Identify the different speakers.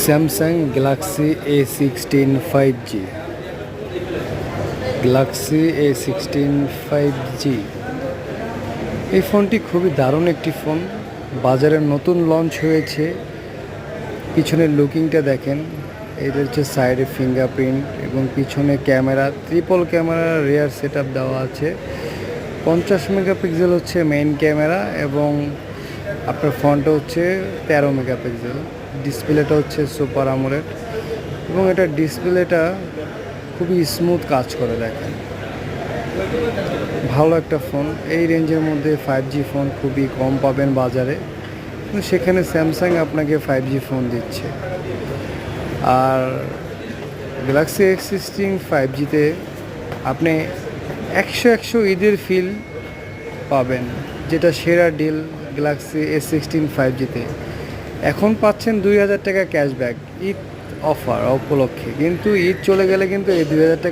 Speaker 1: Samsung Galaxy A16 5G, Galaxy A16 5G। এই ফোনটি খুবই দারুণ একটি ফোন, বাজারে নতুন লঞ্চ হয়েছে। পিছনের লুকিংটা দেখেন, এটা হচ্ছে সাইডে ফিঙ্গারপ্রিন্ট এবং পিছনে ক্যামেরা, ট্রিপল ক্যামেরা রিয়ার সেট আপ দেওয়া আছে। 50 মেগাপিক্সেল হচ্ছে মেইন ক্যামেরা এবং আপনার ফ্রন্টে হচ্ছে 13 মেগাপিক্সেল। ডিসপ্লেটা হচ্ছে সুপার আমোলেড এবং এটা ডিসপ্লেটা খুবই স্মুথ কাজ করে, দেখেন ভালো একটা ফোন। এই রেঞ্জের মধ্যে 5G ফোন খুবই কম পাবেন বাজারে, কিন্তু সেখানে স্যামসাং আপনাকে 5G ফোন দিচ্ছে। আর গ্যালাক্সি A16 5Gতে আপনি 100 ঈদের ফিল পাবেন, যেটা সেরা ডিল গ্যালাক্সি A16 5Gতে। এখন পাচ্ছেন 2000 টাকা ক্যাশব্যাক ঈদ অফার উপলক্ষে, কিন্তু ঈদ চলে গেলে কিন্তু এই 2000 টাকা